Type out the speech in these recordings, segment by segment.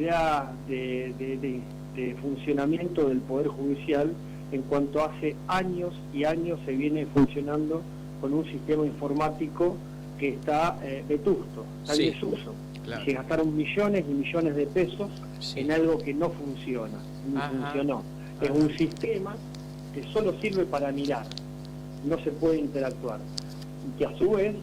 idea de funcionamiento del Poder Judicial en cuanto hace años y años se viene funcionando con un sistema informático que está vetusto, está en desuso. Claro. Se gastaron millones y millones de pesos en algo que no funciona, ni funcionó. Es un sistema que solo sirve para mirar, no se puede interactuar. Y que a su vez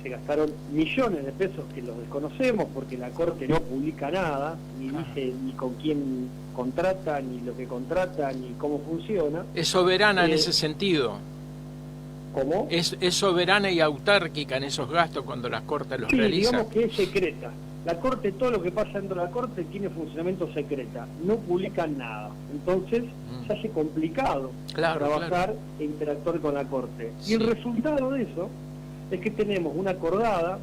se gastaron millones de pesos que los desconocemos porque la Corte no publica nada, ni dice ni con quién contrata, ni lo que contrata, ni cómo funciona. Es soberana en ese sentido. ¿Cómo? Es soberana y autárquica en esos gastos cuando las Cortes los realizan. Digamos que es secreta. La Corte, todo lo que pasa dentro de la Corte tiene funcionamiento secreta, no publican nada. Entonces se hace complicado trabajar e interactuar con la Corte. Y el resultado de eso es que tenemos una acordada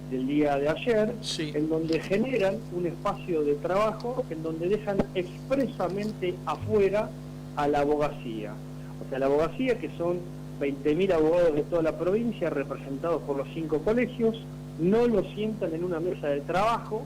del día de ayer, en donde generan un espacio de trabajo en donde dejan expresamente afuera a la abogacía. O sea, la abogacía, que son 20.000 abogados de toda la provincia representados por los 5 colegios, no lo sientan en una mesa de trabajo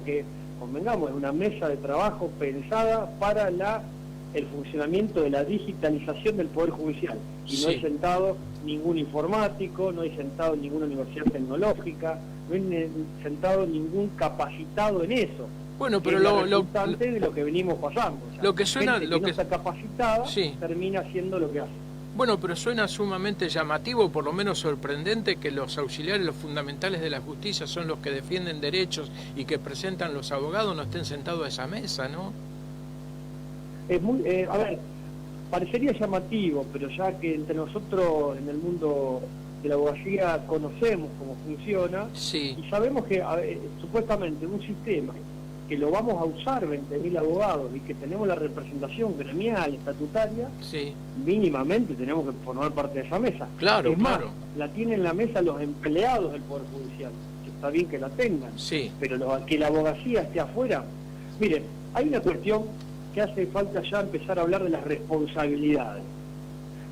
que, convengamos, es una mesa de trabajo pensada para el funcionamiento de la digitalización del Poder Judicial. Y no hay sentado ningún informático, no hay sentado ninguna universidad tecnológica, no hay sentado ningún capacitado en eso. Bueno, pero de lo que venimos pasando. O sea, lo que suena, gente que no está capacitada termina haciendo lo que hace. Bueno, pero suena sumamente llamativo, por lo menos sorprendente, que los auxiliares, los fundamentales de la justicia son los que defienden derechos y que presentan los abogados, no estén sentados a esa mesa, ¿no? Es muy, a ver, parecería llamativo, pero ya que entre nosotros en el mundo de la abogacía conocemos cómo funciona y sabemos que supuestamente un sistema que lo vamos a usar 20.000 abogados y que tenemos la representación gremial, estatutaria, mínimamente tenemos que formar parte de esa mesa. Claro, es más, la tienen en la mesa los empleados del Poder Judicial, que está bien que la tengan, pero que la abogacía esté afuera. Miren, hay una cuestión que hace falta ya empezar a hablar de las responsabilidades.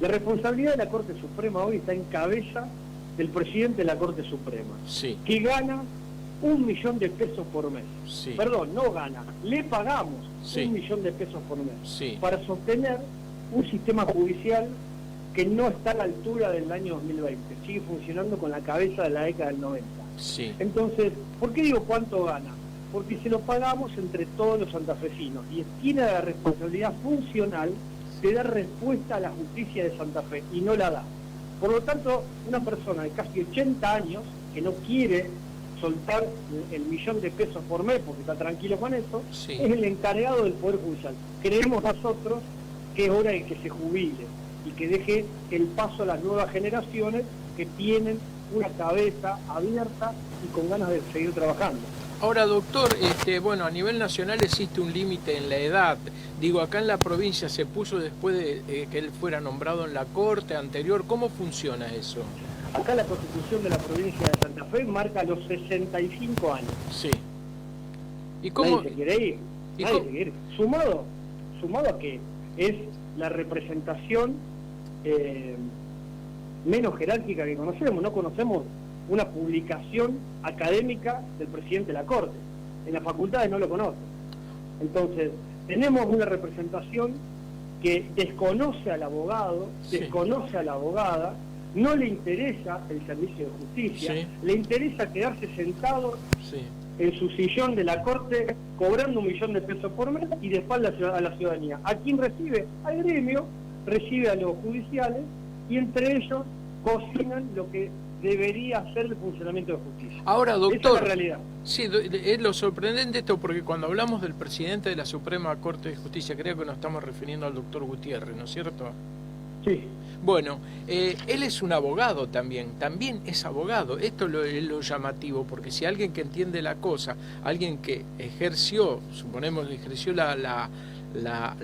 La responsabilidad de la Corte Suprema hoy está en cabeza del presidente de la Corte Suprema, que gana 1 millón de pesos por mes. Perdón, no gana, le pagamos 1 millón de pesos por mes para sostener un sistema judicial que no está a la altura del año 2020, sigue funcionando con la cabeza de la década del 90. Entonces, ¿por qué digo cuánto gana? Porque se lo pagamos entre todos los santafesinos y tiene la responsabilidad funcional de dar respuesta a la justicia de Santa Fe y no la da. Por lo tanto, una persona de casi 80 años que no quiere soltar el 1 millón de pesos por mes porque está tranquilo con eso, es el encargado del Poder Judicial. Creemos nosotros que es hora de que se jubile y que deje el paso a las nuevas generaciones que tienen una cabeza abierta y con ganas de seguir trabajando. Ahora, doctor, bueno, a nivel nacional existe un límite en la edad. Digo, acá en la provincia se puso después de que él fuera nombrado en la Corte anterior. ¿Cómo funciona eso? Acá la Constitución de la provincia de Santa Fe marca los 65 años. ¿Y cómo? Nadie se quiere ir. Nadie se quiere ir. Sumado a que es la representación menos jerárquica que conocemos. No conocemos una publicación académica del presidente de la Corte. En las facultades no lo conocen. Entonces, tenemos una representación que desconoce al abogado, desconoce a la abogada, no le interesa el servicio de justicia, le interesa quedarse sentado en su sillón de la Corte cobrando 1 millón de pesos por mes y de espalda a la ciudadanía. ¿A quién recibe? Al gremio, recibe a los judiciales y entre ellos cocinan lo que debería ser el funcionamiento de justicia. Ahora, doctor, esa es la realidad. Es lo sorprendente esto, porque cuando hablamos del presidente de la Suprema Corte de Justicia, creo que nos estamos refiriendo al doctor Gutiérrez, ¿no es cierto? Sí. Bueno, él es un abogado también es abogado. Esto es lo llamativo, porque si alguien que entiende la cosa, alguien que ejerció, suponemos, ejerció la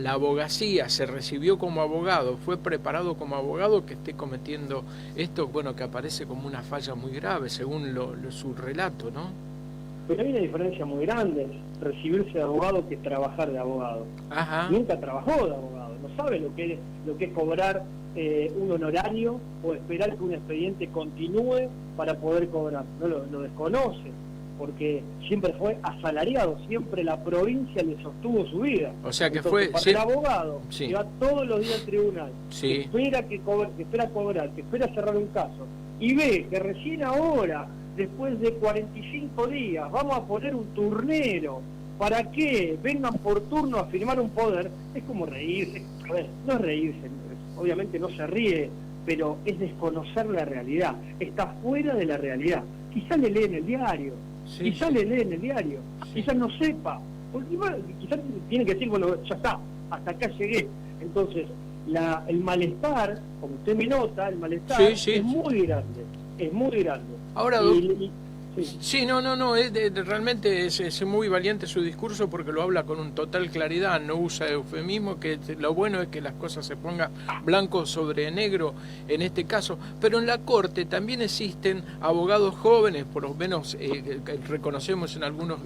abogacía, se recibió como abogado, fue preparado como abogado, que esté cometiendo esto, bueno, que aparece como una falla muy grave, según su relato, ¿no? Pero hay una diferencia muy grande, recibirse de abogado que trabajar de abogado. Nunca trabajó de abogado, no sabe lo que es cobrar un honorario o esperar que un expediente continúe para poder cobrar, no lo desconoce. porque siempre fue asalariado, siempre la provincia le sostuvo su vida. O sea que entonces, fue... para el abogado que va todos los días al tribunal, que espera cobrar, que espera cerrar un caso, y ve que recién ahora, después de 45 días, vamos a poner un turnero para que vengan por turno a firmar un poder, es como reírse. A ver, no es reírse, obviamente no se ríe, pero es desconocer la realidad, está fuera de la realidad. Quizás le lee en el diario, quizás no sepa, porque quizás tiene que decir, bueno, ya está, hasta acá llegué. Entonces, el malestar, como usted me nota, el malestar es muy grande, es muy grande. Ahora, realmente es muy valiente su discurso porque lo habla con total claridad, no usa eufemismo, que lo bueno es que las cosas se pongan blanco sobre negro en este caso, pero en la Corte también existen abogados jóvenes, por lo menos reconocemos en algunos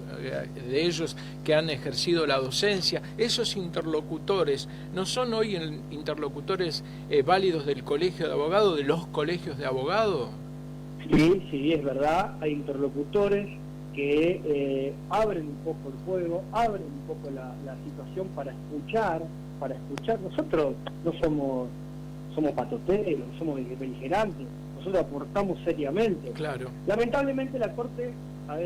de ellos que han ejercido la docencia. Esos interlocutores no son hoy interlocutores válidos del colegio de abogados, de los colegios de abogados. Sí, es verdad, hay interlocutores que abren un poco el juego, abren un poco la situación para escuchar. Nosotros no somos patoteros, no somos beligerantes, nosotros aportamos seriamente. Claro. Lamentablemente la Corte,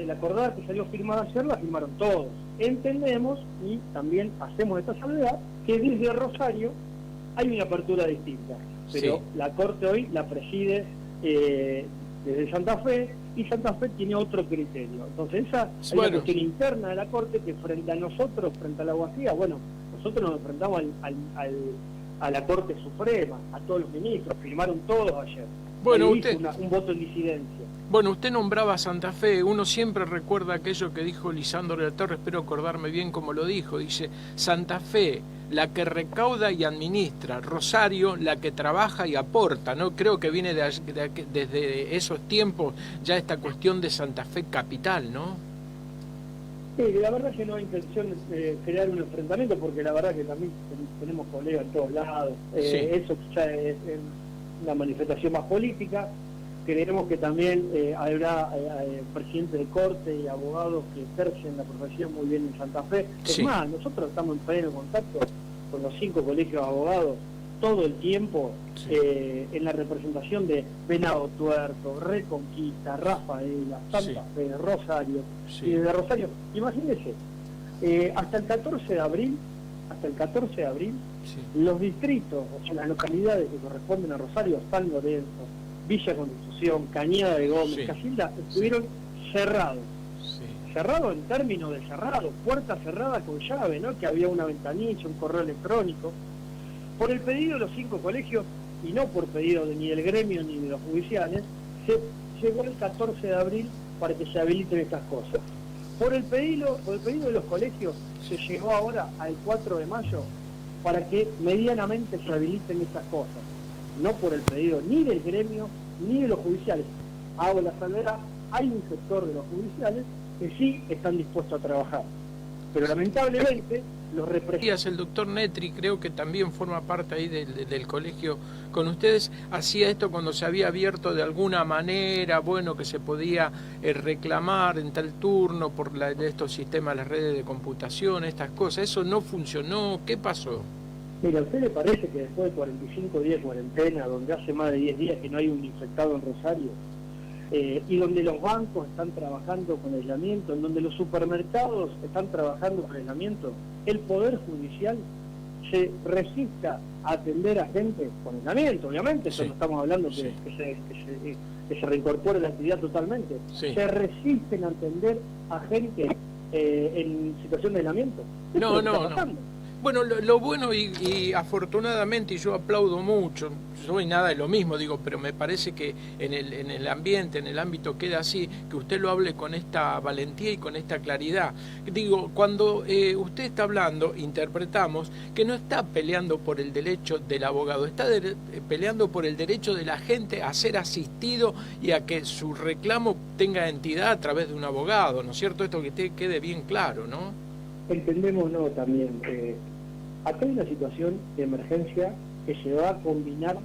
la acordada que salió firmada ayer, la firmaron todos. Entendemos y también hacemos esta salvedad que desde Rosario hay una apertura distinta, pero la Corte hoy la preside desde Santa Fe, y Santa Fe tiene otro criterio. Entonces esa es una cuestión interna de la Corte que frente a nosotros, frente a la abogacía, nosotros nos enfrentamos a la Corte Suprema, a todos los ministros, firmaron todos ayer. Usted un voto en disidencia. Bueno, usted nombraba a Santa Fe, uno siempre recuerda aquello que dijo Lisandro de la Torre, espero acordarme bien cómo lo dijo, dice, Santa Fe, la que recauda y administra, Rosario, la que trabaja y aporta, ¿no? Creo que viene desde esos tiempos ya esta cuestión de Santa Fe capital, ¿no? Sí, la verdad que no hay intención de crear un enfrentamiento, porque la verdad que también tenemos colegas en todos lados, eso quizá es una manifestación más política. Creemos que también habrá presidentes de corte y abogados que ejercen la profesión muy bien en Santa Fe. Es más, nosotros estamos en pleno contacto con los 5 colegios de abogados todo el tiempo en la representación de Venado Tuerto, Reconquista, Rafaela, Santa Fe, Rosario. Y desde Rosario, imagínense, hasta el 14 de abril, los distritos, o sea, las localidades que corresponden a Rosario, San Lorenzo, Villa Constitución, Cañada de Gómez, Casilda, estuvieron cerrados. Cerrado en términos de cerrado, puerta cerrada con llave, ¿no? Que había una ventanilla, un correo electrónico. Por el pedido de los 5 colegios, y no por pedido ni del gremio ni de los judiciales, se llegó el 14 de abril para que se habiliten estas cosas. Por el pedido de los colegios, se llegó ahora al 4 de mayo para que medianamente se habiliten estas cosas. No por el pedido ni del gremio ni de los judiciales. Hago la salvedad, hay un sector de los judiciales que sí están dispuestos a trabajar, pero lamentablemente los representantes... El doctor Netri, creo que también forma parte ahí del colegio con ustedes, hacía esto cuando se había abierto de alguna manera, bueno, que se podía reclamar en tal turno por de estos sistemas, las redes de computación, estas cosas. ¿Eso no funcionó? ¿Qué pasó? Mira, ¿a usted le parece que después de 45 días de cuarentena, donde hace más de 10 días que no hay un infectado en Rosario, y donde los bancos están trabajando con aislamiento, en donde los supermercados están trabajando con aislamiento, el Poder Judicial se resista a atender a gente con aislamiento? Obviamente, eso no estamos hablando que se reincorpore la actividad totalmente. Se resisten a atender a gente en situación de aislamiento. No. Bueno, lo bueno y afortunadamente, y yo aplaudo mucho, soy nada de lo mismo, digo, pero me parece que en el ambiente, en el ámbito queda así, que usted lo hable con esta valentía y con esta claridad. Digo, cuando usted está hablando, interpretamos que no está peleando por el derecho del abogado, está peleando por el derecho de la gente a ser asistido y a que su reclamo tenga entidad a través de un abogado, ¿no es cierto? Esto que quede bien claro, ¿no? Entendemos, no, también. Acá hay una situación de emergencia que se va a combinar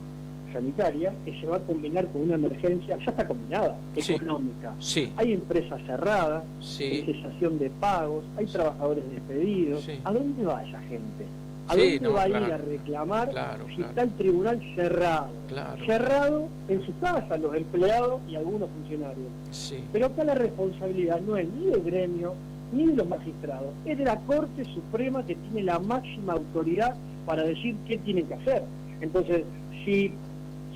sanitaria, que se va a combinar con una emergencia, ya está combinada, económica. Sí. Hay empresas cerradas, hay cesación de pagos, hay trabajadores despedidos. Sí. ¿A dónde va esa gente? ¿A dónde va a ir a reclamar si está el tribunal cerrado? Cerrado en sus casas, los empleados y algunos funcionarios. Sí. Pero acá la responsabilidad no es ni del gremio, ni de los magistrados, es de la Corte Suprema, que tiene la máxima autoridad para decir qué tienen que hacer. Entonces, si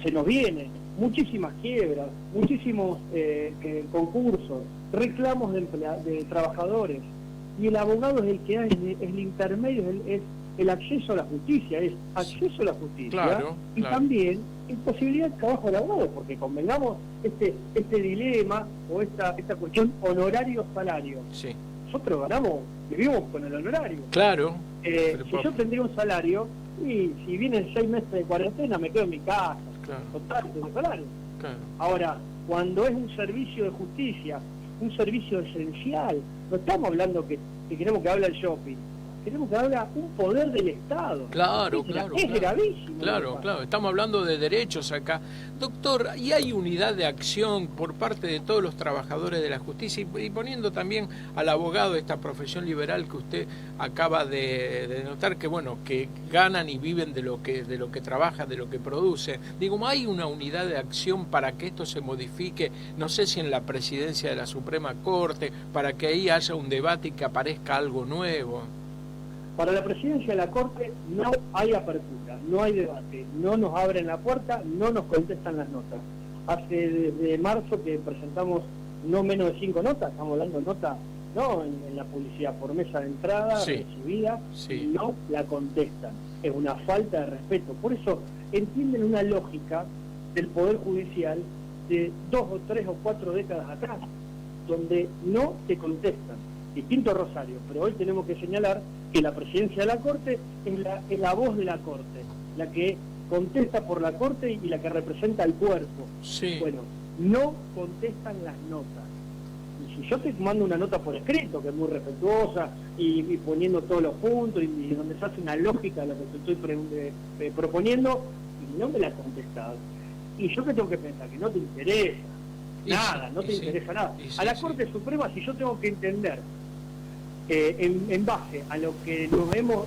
se nos vienen muchísimas quiebras, muchísimos concursos, reclamos de trabajadores, y el abogado es el que es el intermedio, es el acceso a la justicia, es acceso a la justicia, y también imposibilidad de trabajo del abogado, porque convengamos este dilema o esta cuestión honorario-salario. Sí. Nosotros vivimos con el honorario. Claro. Si yo tendría un salario, y si vienen 6 meses de cuarentena, me quedo en mi casa. Claro. Total, tengo salario. Claro. Ahora, cuando es un servicio de justicia, un servicio esencial, no estamos hablando que queremos que hable el shopping, queremos que hable un poder del Estado. Claro. Es gravísimo. Claro, estamos hablando de derechos acá. Doctor, ¿y hay unidad de acción por parte de todos los trabajadores de la justicia? Y poniendo también al abogado, esta profesión liberal que usted acaba de notar, que bueno, que ganan y viven de lo que trabajan, de lo que produce. Digo, ¿hay una unidad de acción para que esto se modifique? No sé si en la presidencia de la Suprema Corte, para que ahí haya un debate y que aparezca algo nuevo. Para la presidencia de la Corte no hay apertura, no hay debate, no nos abren la puerta, no nos contestan las notas. Hace desde marzo que presentamos no menos de 5 notas, estamos hablando de notas, no en la publicidad, por mesa de entrada, recibida, no la contestan. Es una falta de respeto. Por eso entienden una lógica del Poder Judicial de 2 o 3 o 4 décadas atrás, donde no te contestan. Distinto Rosario, pero hoy tenemos que señalar que la presidencia de la Corte es la voz de la Corte, la que contesta por la Corte y la que representa al cuerpo. Bueno, no contestan las notas. Y si yo te mando una nota por escrito, que es muy respetuosa, y poniendo todos los puntos, y donde se hace una lógica de lo que te estoy proponiendo, y no me la contestas, y yo que tengo que pensar, que no te interesa nada, no te interesa nada. A la Corte Suprema, si yo tengo que entender en base a lo que no hemos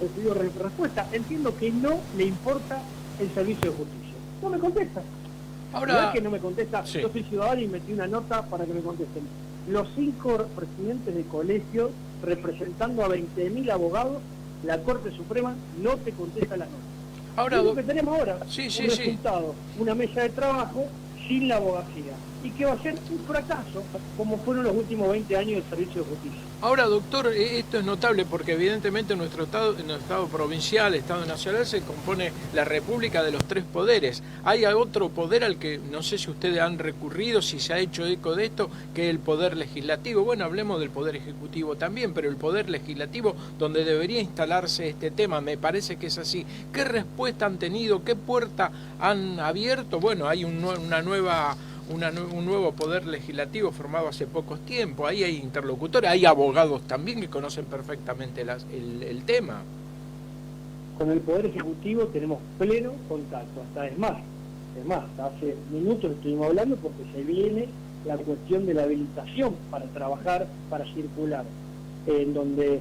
recibido respuesta, entiendo que no le importa el servicio de justicia. No me contesta. Ahora que no me contesta, yo soy ciudadano y metí una nota para que me contesten. Los 5 presidentes de colegio representando a 20.000 abogados, la Corte Suprema no te contesta las notas. Ahora, lo que tenemos ahora, un resultado, una mesa de trabajo sin la abogacía, y que va a ser un fracaso, como fueron los últimos 20 años del servicio de justicia. Ahora, doctor, esto es notable porque evidentemente en nuestro estado provincial, estado nacional, se compone la República de los 3 poderes. Hay otro poder al que no sé si ustedes han recurrido, si se ha hecho eco de esto, que es el poder legislativo. Bueno, hablemos del poder ejecutivo también, pero el poder legislativo, donde debería instalarse este tema, me parece que es así. ¿Qué respuesta han tenido? ¿Qué puerta han abierto? Bueno, hay un nuevo poder legislativo formado hace pocos tiempos, ahí hay interlocutores, hay abogados también que conocen perfectamente el tema. Con el Poder Ejecutivo tenemos pleno contacto, es más, hace minutos estuvimos hablando porque se viene la cuestión de la habilitación para trabajar, para circular, en donde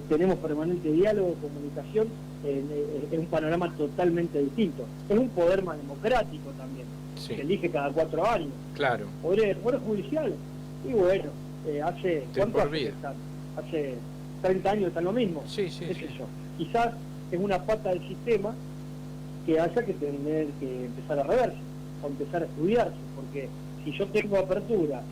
tenemos permanente diálogo, comunicación, en un panorama totalmente distinto. Es un poder más democrático también. Se elige cada 4 años. Claro. Poder judicial. Y bueno, hace 30 años está lo mismo. Quizás es una pata del sistema que haya que tener que empezar a reverse, o empezar a estudiarse, porque si yo tengo apertura,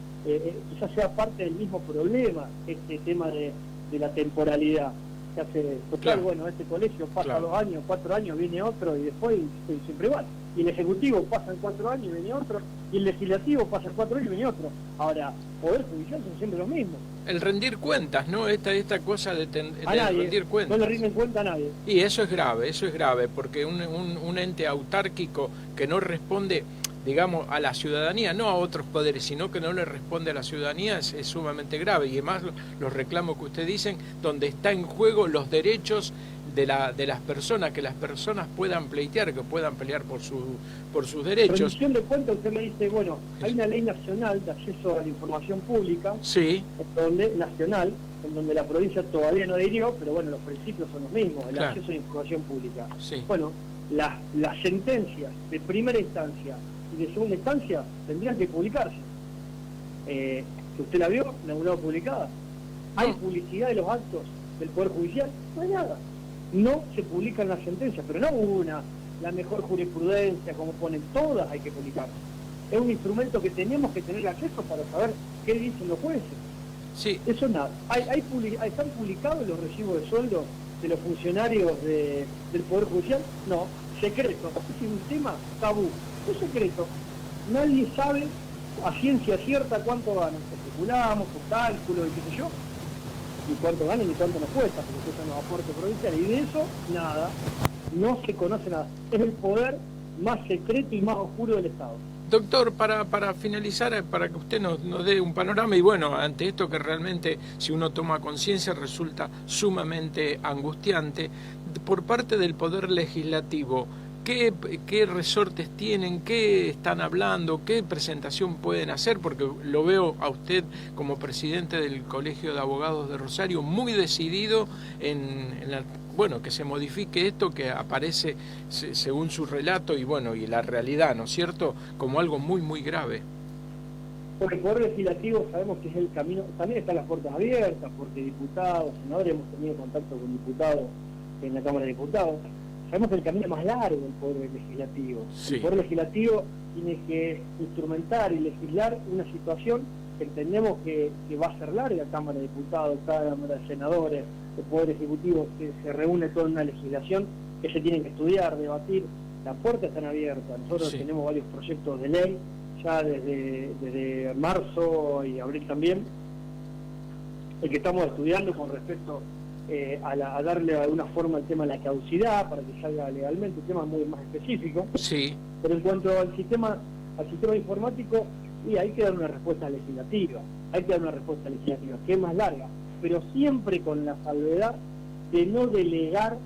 quizás sea parte del mismo problema, este tema de la temporalidad. Que hace, bueno, este colegio pasa 2 años, 4 años, viene otro, y después siempre igual. Y el Ejecutivo pasa en 4 años y viene otro, y el Legislativo pasa en 4 años y viene otro. Ahora, Poder Judicial son siempre los mismos. El rendir cuentas, ¿no? Esta cosa de rendir cuentas. No le rinden cuenta a nadie. Y eso es grave, porque un ente autárquico que no responde, digamos, a la ciudadanía, no a otros poderes, sino que no le responde a la ciudadanía, es sumamente grave. Y además los reclamos que usted dicen, donde está en juego los derechos de las personas, que las personas puedan pleitear, que puedan pelear por sus derechos. Rendición de cuentas, usted me dice, bueno, hay una ley nacional de acceso a la información pública, sí, nacional, en donde la provincia todavía no adhirió, pero bueno, los principios son los mismos, el claro, acceso a la información pública. Sí. Bueno, las sentencias de primera instancia y de segunda instancia tendrían que publicarse. Si usted la vio, la ha publicada. ¿Hay publicidad de los actos del Poder Judicial? No hay nada. No se publican las sentencias, pero no una, la mejor jurisprudencia, como ponen todas, hay que publicar. Es un instrumento que tenemos que tener acceso para saber qué dicen los jueces. Sí. Eso nada. ¿Están publicados los recibos de sueldo de los funcionarios del Poder Judicial? No, secreto. Es un tema tabú. Es secreto. Nadie sabe a ciencia cierta cuánto ganan. Especulamos, por cálculo y qué sé yo, y cuánto ganan y cuánto nos cuesta, porque eso son los aportes provinciales. Y de eso, nada. No se conoce nada. Es el poder más secreto y más oscuro del Estado. Doctor, para finalizar, para que usted nos dé un panorama, y bueno, ante esto que realmente, si uno toma conciencia, resulta sumamente angustiante, por parte del Poder Legislativo, ¿qué resortes tienen? ¿Qué están hablando? ¿Qué presentación pueden hacer? Porque lo veo a usted como presidente del Colegio de Abogados de Rosario muy decidido bueno, que se modifique esto que aparece según su relato y bueno, y la realidad, ¿no es cierto?, como algo muy, muy grave. Porque el Poder Legislativo sabemos que es el camino, también están las puertas abiertas, porque diputados, senadores, hemos tenido contacto con diputados en la Cámara de Diputados, sabemos que el camino más largo del Poder Legislativo. Sí. El Poder Legislativo tiene que instrumentar y legislar una situación que entendemos que va a ser larga. Cámara de Diputados, Cámara de Senadores, el Poder Ejecutivo, que se reúne toda una legislación que se tienen que estudiar, debatir. Las puertas están abiertas. Nosotros tenemos varios proyectos de ley, ya desde marzo y abril también, el que estamos estudiando con respecto a darle de alguna forma el tema de la caducidad para que salga legalmente, un tema muy más específico. Sí. Pero en cuanto al sistema informático, hay que dar una respuesta legislativa, que es más larga, pero siempre con la salvedad de no delegar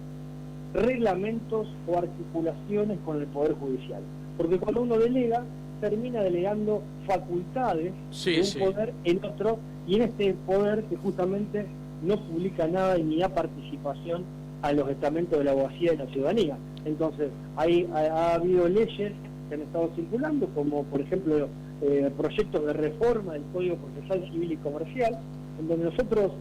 reglamentos o articulaciones con el Poder Judicial. Porque cuando uno delega, termina delegando facultades de un poder en otro, y en este poder que justamente no publica nada y ni da participación a los estamentos de la abogacía y la ciudadanía. Entonces, ha habido leyes que han estado circulando, como por ejemplo proyectos de reforma del Código Procesal Civil y Comercial, en donde nosotros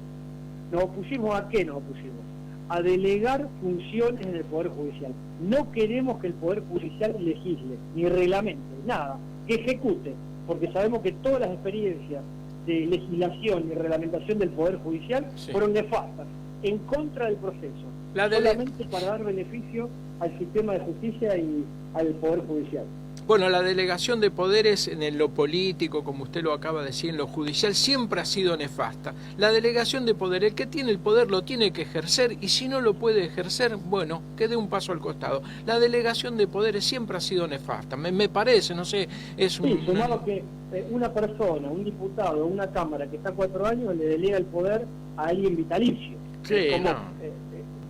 nos opusimos. ¿A qué nos opusimos? A delegar funciones en el Poder Judicial. No queremos que el Poder Judicial legisle, ni reglamente, nada, que ejecute, porque sabemos que todas las experiencias de legislación y reglamentación del Poder Judicial fueron nefastas, en contra del proceso, solamente para dar beneficio al sistema de justicia y al Poder Judicial. Bueno, la delegación de poderes en lo político, como usted lo acaba de decir, en lo judicial, siempre ha sido nefasta. La delegación de poder, el que tiene el poder lo tiene que ejercer, y si no lo puede ejercer, bueno, que dé un paso al costado. La delegación de poderes siempre ha sido nefasta, me parece, no sé, es un... Sí, sumado que una persona, un diputado, una cámara que está 4 años, le delega el poder a alguien vitalicio. Sí,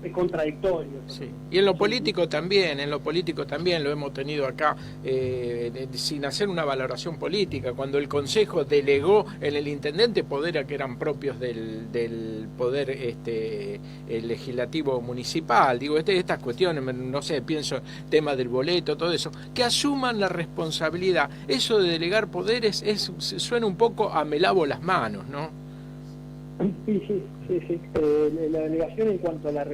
es contradictorio. Sí. Y en lo político también, lo hemos tenido acá, sin hacer una valoración política, cuando el Consejo delegó en el intendente poderes que eran propios del poder legislativo municipal. Digo, estas cuestiones, no sé, pienso tema del boleto, todo eso, que asuman la responsabilidad. Eso de delegar poderes suena un poco a me lavo las manos, ¿no? Sí. La delegación en cuanto a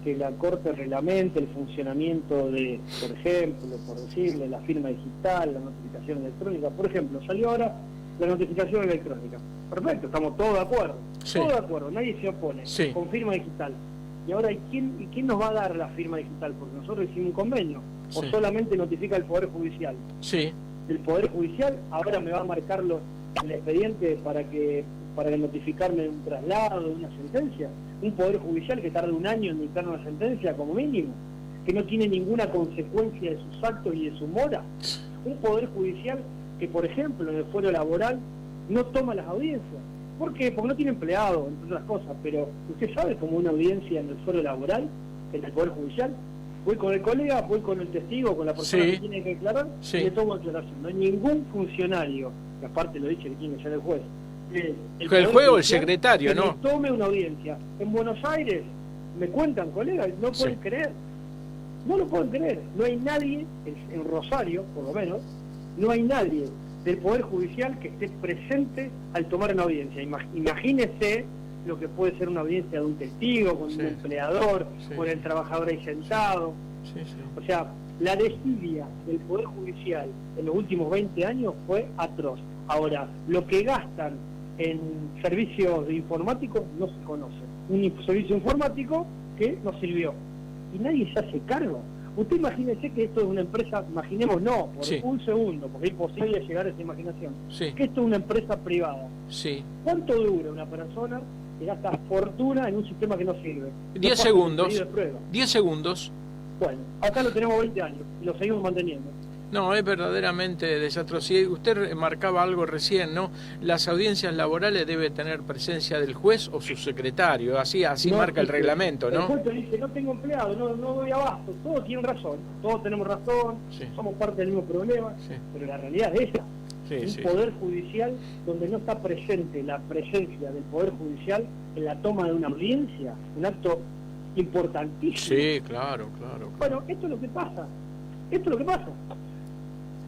que la Corte reglamente el funcionamiento de, por ejemplo, por decirle, la firma digital, la notificación electrónica. Por ejemplo, salió ahora la notificación electrónica. Perfecto, estamos todos de acuerdo. Sí. Todos de acuerdo, nadie se opone. Sí. Con firma digital. Y ahora, ¿quién nos va a dar la firma digital? Porque nosotros hicimos un convenio. O solamente notifica el Poder Judicial. Sí. El Poder Judicial ahora me va a marcar el expediente para notificarme de un traslado, de una sentencia. Un Poder Judicial que tarda 1 año en dictar una sentencia como mínimo, que no tiene ninguna consecuencia de sus actos y de su mora. un poder judicial que, por ejemplo, en el fuero laboral no toma las audiencias. ¿Por qué? Porque no tiene empleados, entre otras cosas, pero usted sabe cómo una audiencia en el fuero laboral, en el poder judicial, voy con el colega, voy con el testigo, con la persona que tiene que declarar, y le tomo declaración. No hay ningún funcionario, que aparte lo dice que tiene que ser el juez, el juez o el secretario, ¿no? Que tome una audiencia. En Buenos Aires, me cuentan, colegas, no pueden creer. No lo pueden creer. No hay nadie, en Rosario, por lo menos, no hay nadie del Poder Judicial que esté presente al tomar una audiencia. Imagínese lo que puede ser una audiencia de un testigo, con un empleador, con el trabajador ahí sentado. O sea, la desidia del Poder Judicial en los últimos 20 años fue atroz. Ahora, lo que gastan en servicios informáticos no se conoce. Un servicio informático que no sirvió. Y nadie se hace cargo. Usted imagínese que esto es una empresa, imaginemos no, por un segundo, porque es imposible llegar a esa imaginación, que esto es una empresa privada. ¿Cuánto dura una persona que gasta fortuna en un sistema que no sirve? 10 segundos. 10 segundos. Bueno, acá lo tenemos 20 años y lo seguimos manteniendo. No, es verdaderamente desastroso. Y usted marcaba algo recién, ¿no? Las audiencias laborales deben tener presencia del juez o su secretario, así no, marca el reglamento, ¿no? El juez te dice, no tengo empleado, no doy abasto, todos tienen razón, todos tenemos razón, somos parte del mismo problema, pero la realidad es esa. Un poder judicial donde no está presente la presencia del Poder Judicial en la toma de una audiencia, un acto importantísimo. Sí, claro. Bueno, esto es lo que pasa.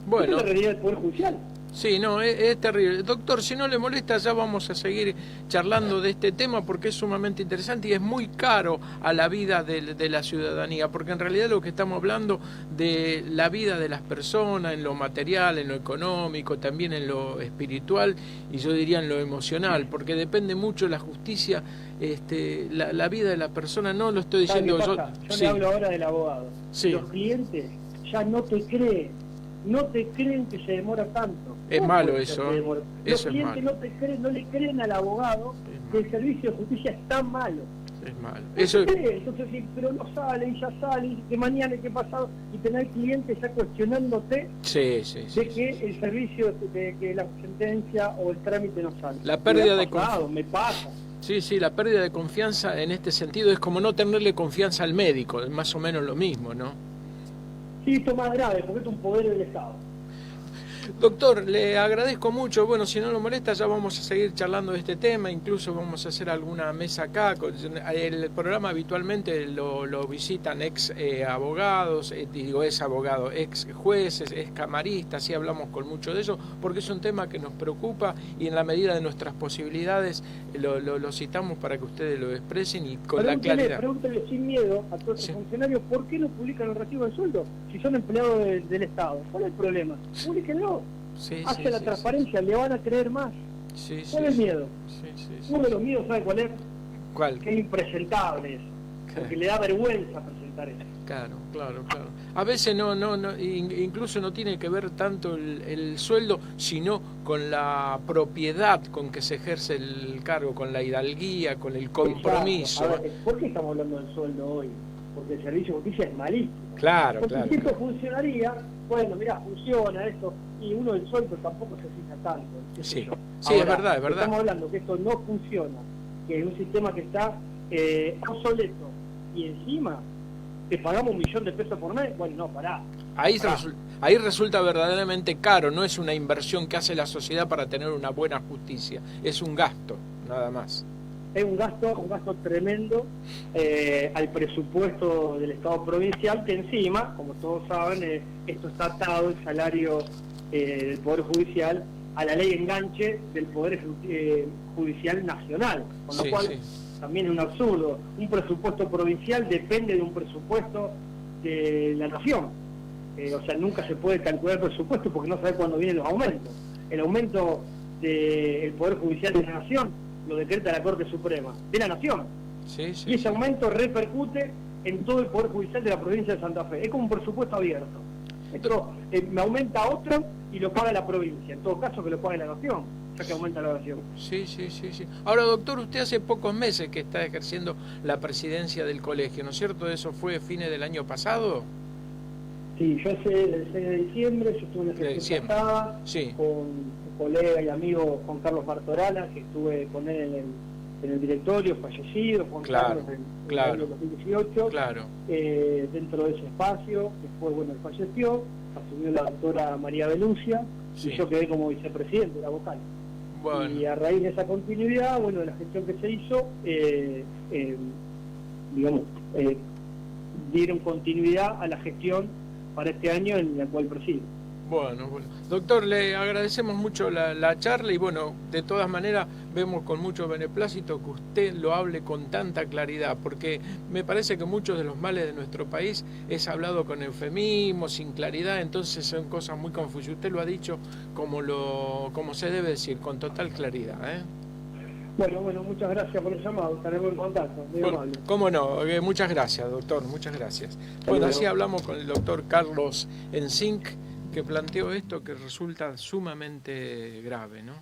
Bueno, esta es la realidad del Poder Judicial. Sí, no, es terrible. Doctor, si no le molesta, ya vamos a seguir charlando de este tema porque es sumamente interesante y es muy caro a la vida de la ciudadanía, porque en realidad lo que estamos hablando de la vida de las personas, en lo material, en lo económico, también en lo espiritual y yo diría en lo emocional, porque depende mucho la justicia, la vida de la persona, no lo estoy diciendo yo. Yo le hablo ahora del abogado. Los clientes ya no te creen. No te creen que se demora tanto. Es malo eso. Los clientes no le creen al abogado que el servicio de justicia es tan malo. Es malo. Entonces, sí, pero no sale, y ya sale, y que mañana, y que pasado, y tener clientes ya cuestionándote de que el servicio, de que la sentencia o el trámite no sale. La pérdida de confianza. Me pasa. Sí, la pérdida de confianza en este sentido es como no tenerle confianza al médico, es más o menos lo mismo, ¿no? Sí, esto es más grave, porque es un poder del Estado. Doctor, le agradezco mucho. Bueno, si no lo molesta, ya vamos a seguir charlando de este tema. Incluso vamos a hacer alguna mesa acá. El programa habitualmente lo visitan ex abogados, ex jueces, ex camaristas. Sí, hablamos con mucho de eso, porque es un tema que nos preocupa y en la medida de nuestras posibilidades lo citamos para que ustedes lo expresen y con la claridad. Pregúntele sin miedo a todos esos funcionarios por qué no publican el recibo de sueldo si son empleados del Estado. ¿Cuál es el problema? Publíquenlo. Hace la transparencia, le van a creer más. ¿Cuál es el miedo? Uno de los miedos, ¿sabe cuál es? ¿Cuál? Que es impresentable eso, porque le da vergüenza presentar eso. Claro. A veces incluso no tiene que ver tanto el sueldo, sino con la propiedad con que se ejerce el cargo, con la hidalguía, con el compromiso. A ver, ¿por qué estamos hablando del sueldo hoy? Porque el servicio de justicia es malísimo. Claro. Si esto funcionaría, bueno, mirá, funciona esto, y uno del sueldo tampoco se fija tanto. Sí, ahora, es verdad. Estamos hablando que esto no funciona, que es un sistema que está obsoleto, y encima te pagamos $1.000.000 de pesos por mes. Bueno, no, pará. Ahí resulta verdaderamente caro, no es una inversión que hace la sociedad para tener una buena justicia, es un gasto, nada más. Es un gasto tremendo al presupuesto del Estado provincial, que encima, como todos saben, esto está atado, el salario del Poder Judicial, a la ley de enganche del Poder Judicial Nacional, con lo cual también es un absurdo. Un presupuesto provincial depende de un presupuesto de la Nación. O sea, nunca se puede calcular el presupuesto porque no sabe cuándo vienen los aumentos. El aumento del Poder Judicial de la Nación lo decreta la Corte Suprema de la Nación. Y ese aumento repercute en todo el Poder Judicial de la provincia de Santa Fe. Es como un presupuesto abierto. Esto me aumenta otro y lo paga la provincia. En todo caso que lo pague la Nación, ya que aumenta la Nación. Sí. Ahora, doctor, usted hace pocos meses que está ejerciendo la presidencia del colegio, ¿no es cierto? ¿Eso fue fines del año pasado? Sí, yo el 6 de diciembre, yo estuve en la gestión pasada con un colega y amigo Juan Carlos Martorana, que estuve con él en el directorio, fallecido, Juan Carlos en el año 2018, dentro de ese espacio. Después, bueno, él falleció, asumió la doctora María Belucia, y yo quedé como vicepresidente de la vocal. Bueno. Y a raíz de esa continuidad, bueno, de la gestión que se hizo, dieron continuidad a la gestión para este año en la cual presido. Bueno, doctor, le agradecemos mucho la charla y bueno, de todas maneras vemos con mucho beneplácito que usted lo hable con tanta claridad, porque me parece que muchos de los males de nuestro país es hablado con eufemismo, sin claridad, entonces son cosas muy confusas. Usted lo ha dicho como se debe decir, con total claridad, ¿eh? Bueno, muchas gracias por el llamado, estaremos en contacto. Muy amable. Cómo no, muchas gracias, doctor, muchas gracias. Bueno, así hablamos con el doctor Carlos Enzinck, que planteó esto que resulta sumamente grave, ¿no?